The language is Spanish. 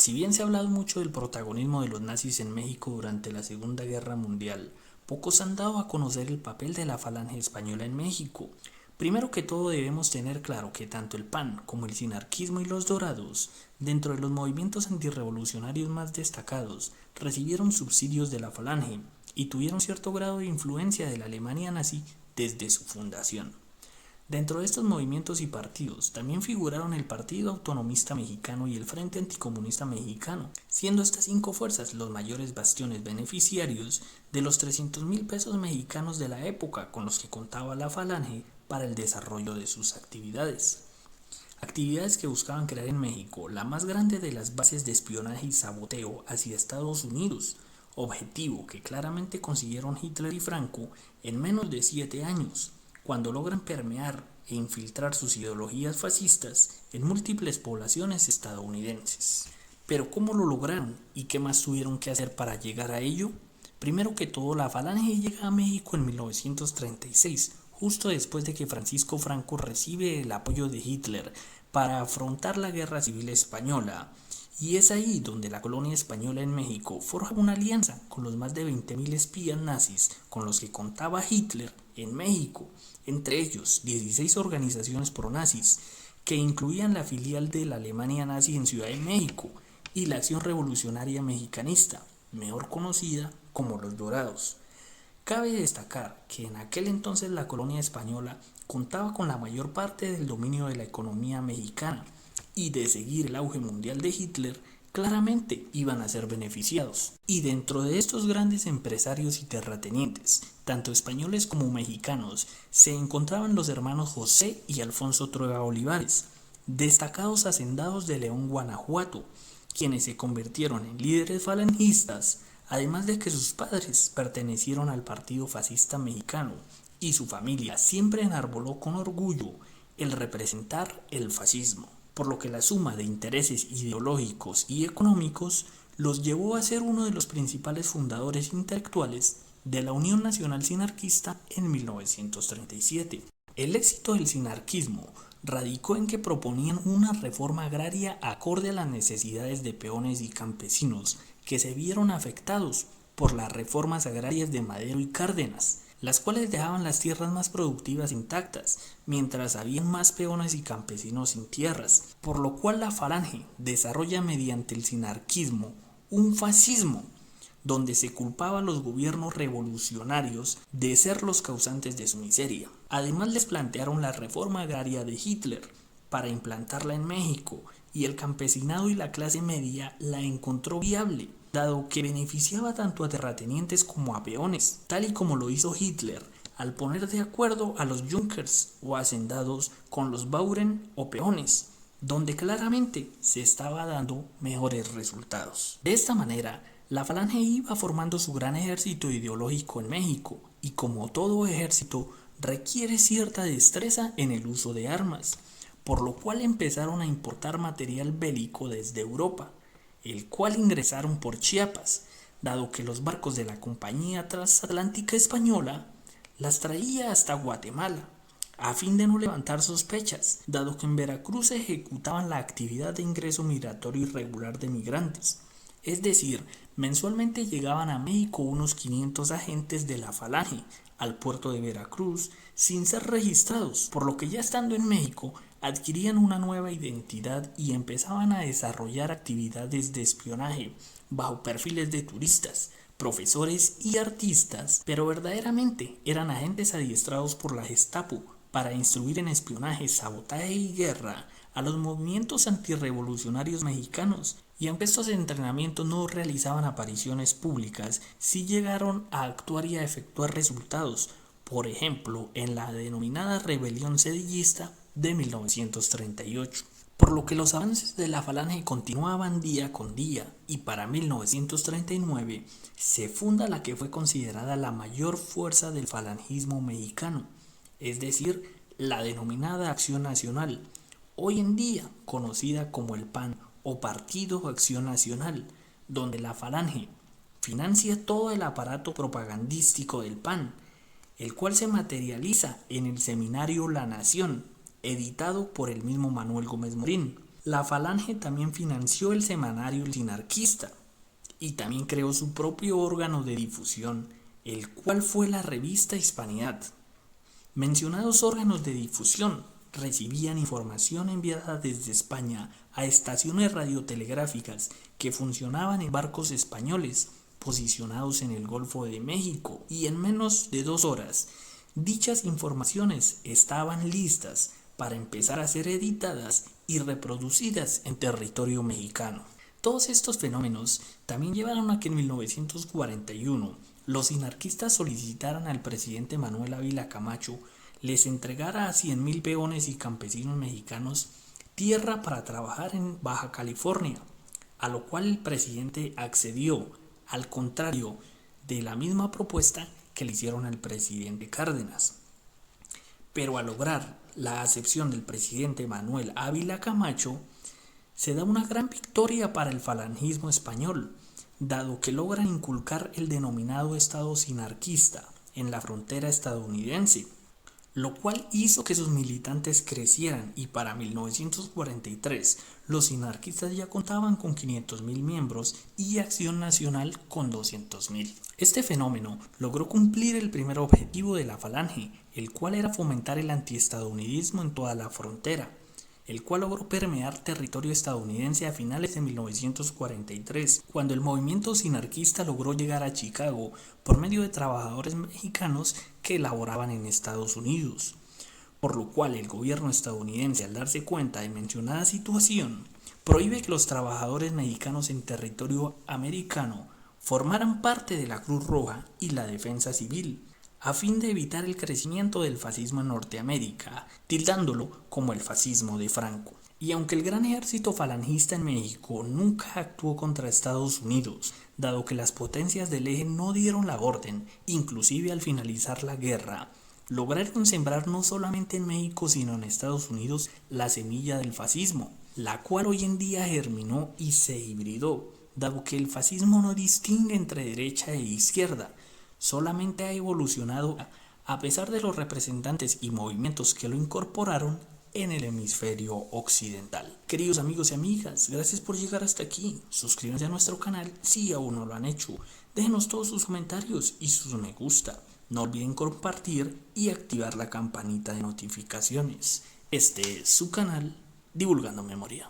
Si bien se ha hablado mucho del protagonismo de los nazis en México durante la Segunda Guerra Mundial, pocos han dado a conocer el papel de la Falange Española en México. Primero que todo debemos tener claro que tanto el PAN como el sinarquismo y los Dorados, dentro de los movimientos antirrevolucionarios más destacados, recibieron subsidios de la Falange y tuvieron cierto grado de influencia de la Alemania nazi desde su fundación. Dentro de estos movimientos y partidos también figuraron el Partido Autonomista Mexicano y el Frente Anticomunista Mexicano, siendo estas 5 fuerzas los mayores bastiones beneficiarios de los 300,000 pesos mexicanos de la época con los que contaba la Falange para el desarrollo de sus actividades. Actividades que buscaban crear en México la más grande de las bases de espionaje y saboteo hacia Estados Unidos, objetivo que claramente consiguieron Hitler y Franco en menos de 7 años, cuando logran permear e infiltrar sus ideologías fascistas en múltiples poblaciones estadounidenses. Pero ¿cómo lo lograron y qué más tuvieron que hacer para llegar a ello? Primero que todo, la Falange llega a México en 1936, justo después de que Francisco Franco recibe el apoyo de Hitler para afrontar la Guerra Civil Española. Y es ahí donde la colonia española en México forja una alianza con los más de 20,000 espías nazis con los que contaba Hitler en México, entre ellos 16 organizaciones pronazis, que incluían la filial de la Alemania nazi en Ciudad de México y la Acción Revolucionaria Mexicanista, mejor conocida como los Dorados. Cabe destacar que en aquel entonces la colonia española contaba con la mayor parte del dominio de la economía mexicana, y de seguir el auge mundial de Hitler, claramente iban a ser beneficiados. Y dentro de estos grandes empresarios y terratenientes, tanto españoles como mexicanos, se encontraban los hermanos José y Alfonso Trueba Olivares, destacados hacendados de León, Guanajuato, quienes se convirtieron en líderes falangistas, además de que sus padres pertenecieron al Partido Fascista Mexicano y su familia siempre enarboló con orgullo el representar el fascismo, por lo que la suma de intereses ideológicos y económicos los llevó a ser uno de los principales fundadores intelectuales de la Unión Nacional Sinarquista en 1937. El éxito del sinarquismo radicó en que proponían una reforma agraria acorde a las necesidades de peones y campesinos que se vieron afectados por las reformas agrarias de Madero y Cárdenas, las cuales dejaban las tierras más productivas intactas, mientras habían más peones y campesinos sin tierras, por lo cual la Falange desarrolla mediante el sinarquismo un fascismo, donde se culpaba a los gobiernos revolucionarios de ser los causantes de su miseria. Además les plantearon la reforma agraria de Hitler para implantarla en México, y el campesinado y la clase media la encontró viable, dado que beneficiaba tanto a terratenientes como a peones, tal y como lo hizo Hitler al poner de acuerdo a los Junkers o hacendados con los Bauern o peones, donde claramente se estaba dando mejores resultados. De esta manera, la Falange iba formando su gran ejército ideológico en México, y como todo ejército requiere cierta destreza en el uso de armas, por lo cual empezaron a importar material bélico desde Europa, el cual ingresaron por Chiapas, dado que los barcos de la Compañía Transatlántica Española las traía hasta Guatemala, a fin de no levantar sospechas, dado que en Veracruz se ejecutaban la actividad de ingreso migratorio irregular de migrantes. Es decir, mensualmente llegaban a México unos 500 agentes de la Falange al puerto de Veracruz sin ser registrados, por lo que ya estando en México adquirían una nueva identidad y empezaban a desarrollar actividades de espionaje bajo perfiles de turistas, profesores y artistas, pero verdaderamente eran agentes adiestrados por la Gestapo para instruir en espionaje, sabotaje y guerra a los movimientos antirrevolucionarios mexicanos. Y aunque estos entrenamientos no realizaban apariciones públicas, sí llegaron a actuar y a efectuar resultados, por ejemplo, en la denominada Rebelión Sedillista de 1938. Por lo que los avances de la Falange continuaban día con día, y para 1939 se funda la que fue considerada la mayor fuerza del falangismo mexicano, es decir, la denominada Acción Nacional, hoy en día conocida como el PAN o Partido Acción Nacional, donde la Falange financia todo el aparato propagandístico del PAN, el cual se materializa en el seminario La Nación, editado por el mismo Manuel Gómez Morín. La Falange también financió el semanario El Sinarquista y también creó su propio órgano de difusión, el cual fue la revista Hispanidad. Mencionados órganos de difusión recibían información enviada desde España a estaciones radiotelegráficas que funcionaban en barcos españoles posicionados en el Golfo de México, y en menos de 2 horas dichas informaciones estaban listas para empezar a ser editadas y reproducidas en territorio mexicano. Todos estos fenómenos también llevaron a que en 1941 los sinarquistas solicitaran al presidente Manuel Ávila Camacho les entregara a 100,000 peones y campesinos mexicanos tierra para trabajar en Baja California, a lo cual el presidente accedió, al contrario de la misma propuesta que le hicieron al presidente Cárdenas. Pero al lograr la acepción del presidente Manuel Ávila Camacho, se da una gran victoria para el falangismo español, dado que logran inculcar el denominado Estado sinarquista en la frontera estadounidense, lo cual hizo que sus militantes crecieran, y para 1943 los sinarquistas ya contaban con 500,000 miembros y Acción Nacional con 200,000. Este fenómeno logró cumplir el primer objetivo de la Falange, el cual era fomentar el antiestadounidismo en toda la frontera, el cual logró permear territorio estadounidense a finales de 1943, cuando el movimiento sinarquista logró llegar a Chicago por medio de trabajadores mexicanos que laboraban en Estados Unidos, por lo cual el gobierno estadounidense, al darse cuenta de mencionada situación, prohíbe que los trabajadores mexicanos en territorio americano formaran parte de la Cruz Roja y la Defensa Civil, a fin de evitar el crecimiento del fascismo en Norteamérica, tildándolo como el fascismo de Franco. Y aunque el gran ejército falangista en México nunca actuó contra Estados Unidos, dado que las potencias del eje no dieron la orden, inclusive al finalizar la guerra, lograron sembrar no solamente en México sino en Estados Unidos la semilla del fascismo, la cual hoy en día germinó y se hibridó, dado que el fascismo no distingue entre derecha e izquierda, solamente ha evolucionado a pesar de los representantes y movimientos que lo incorporaron en el hemisferio occidental. Queridos amigos y amigas, gracias por llegar hasta aquí. Suscríbanse a nuestro canal si aún no lo han hecho. Déjenos todos sus comentarios y sus me gusta. No olviden compartir y activar la campanita de notificaciones. Este es su canal Divulgando Memoria.